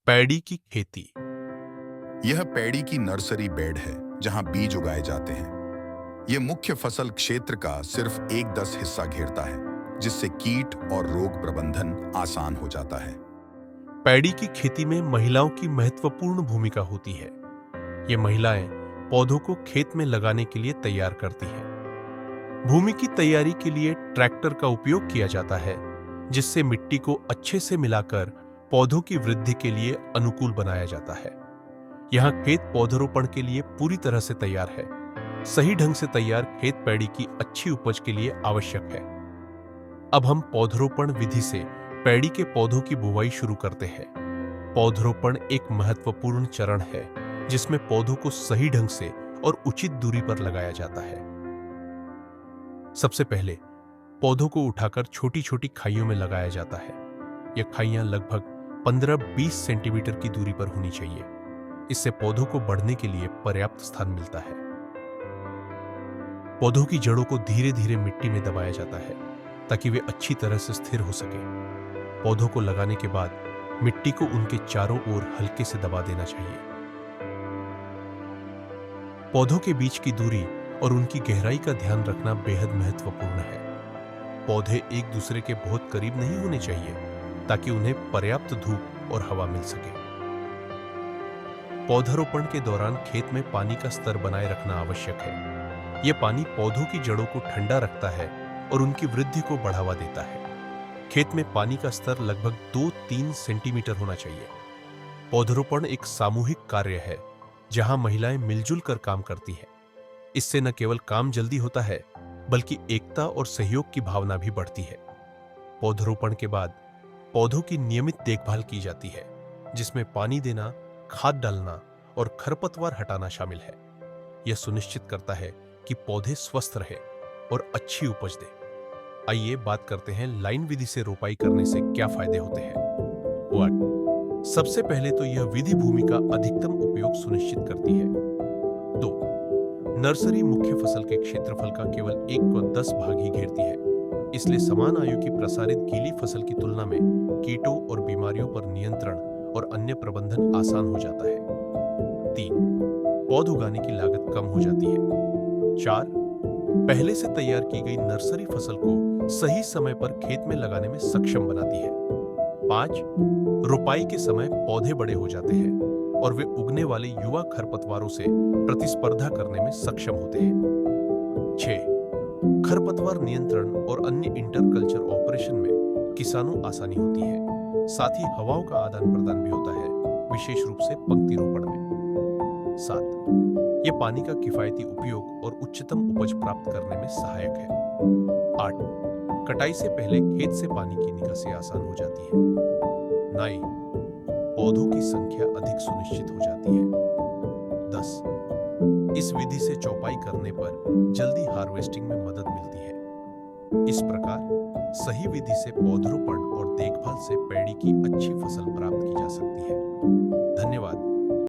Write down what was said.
Paddy की खेती। यह पैडी की नर्सरी बेड है जहां बीज उगाए जाते हैं। यह मुख्य फसल क्षेत्र का सिर्फ 1/10 हिस्सा घेरता है, जिससे कीट और रोग प्रबंधन आसान हो जाता है। पैडी की खेती में महिलाओं की महत्वपूर्ण भूमिका होती है। ये महिलाएं पौधों को खेत में लगाने के लिए तैयार करती हैं। भूमि की तैयारी के लिए ट्रैक्टर का उपयोग किया जाता है, जिससे मिट्टी को अच्छे से मिलाकर पौधों की वृद्धि के लिए अनुकूल बनाया जाता है। यहाँ खेत पौधरोपण के लिए पूरी तरह से तैयार है। सही ढंग से तैयार खेत पैडी की अच्छी उपज के लिए आवश्यक है। अब हम पौधरोपण विधि से पैडी के पौधों की बुवाई शुरू करते हैं। पौधरोपण एक महत्वपूर्ण चरण है, जिसमें पौधों को सही ढंग से और उचित दूरी पर लगाया जाता है। सबसे पहले पौधों को उठाकर छोटी छोटी खाइयों में लगाया जाता है। यह खाइयां लगभग 15-20 सेंटीमीटर की दूरी पर होनी चाहिए। इससे पौधों को बढ़ने के लिए पर्याप्त स्थान मिलता है। पौधों की जड़ों को धीरे धीरे मिट्टी में दबाया जाता है, ताकि वे अच्छी तरह से स्थिर हो सके। पौधों को लगाने के बाद मिट्टी को उनके चारों ओर हल्के से दबा देना चाहिए। पौधों के बीच की दूरी और उनकी गहराई का ध्यान रखना बेहद महत्वपूर्ण है। पौधे एक दूसरे के बहुत करीब नहीं होने चाहिए, ताकि उन्हें पर्याप्त धूप और हवा मिल सके। पौधरोपण के दौरान खेत में पानी का स्तर बनाए रखना आवश्यक है। यह पानी पौधों की जड़ों को ठंडा रखता है और उनकी वृद्धि को बढ़ावा देता है। खेत में पानी का स्तर लगभग 2-3 सेंटीमीटर होना चाहिए। पौधरोपण एक सामूहिक कार्य है, जहां महिलाएं मिलजुल कर काम करती हैं। इससे न केवल काम जल्दी होता है, बल्कि एकता और सहयोग की भावना भी बढ़ती है। पौधरोपण के बाद पौधों की नियमित देखभाल की जाती है, जिसमें पानी देना, खाद डालना और खरपतवार हटाना शामिल है। यह सुनिश्चित करता है कि पौधे स्वस्थ रहे और अच्छी उपज दें। आइए बात करते हैं लाइन विधि से रोपाई करने से क्या फायदे होते हैं। 1. सबसे पहले तो यह विधि भूमि का अधिकतम उपयोग सुनिश्चित करती है। 2. नर्सरी मुख्य फसल के क्षेत्रफल का केवल 1/10 भाग ही घेरती है। इसलिए समान आयु की प्रसारित गीली फसल की तुलना में कीटों और बीमारियों पर नियंत्रण और अन्य प्रबंधन आसान हो जाता है। 3. पौध उगाने की लागत कम हो जाती है। 4. पहले से तैयार की गई नर्सरी फसल को सही समय पर खेत में लगाने में सक्षम बनाती है। 5. रोपाई के समय पौधे बड़े हो जाते हैं और वे उगने वाले युवा खरपतवारों से प्रतिस्पर्धा करने में सक्षम होते हैं। 6. खरपतवार नियंत्रण और अन्य इंटरकल्चर ऑपरेशन में किसानों आसानी होती है। साथ ही हवाओं का आदान प्रदान भी होता है, विशेष रूप से पंक्ति रोपण में। 7. यह पानी का किफायती उपयोग और उच्चतम उपज प्राप्त करने में सहायक है। 8. कटाई से पहले खेत से पानी की निकासी आसान हो जाती है। 9. पौधों की संख्या अधिक सुनिश्चित हो जाती है। 10. इस विधि से चौपाई करने पर जल्दी हार्वेस्टिंग में मदद मिलती है। इस प्रकार सही विधि से पौधरोपण और देखभाल से पैडी की अच्छी फसल प्राप्त की जा सकती है। धन्यवाद।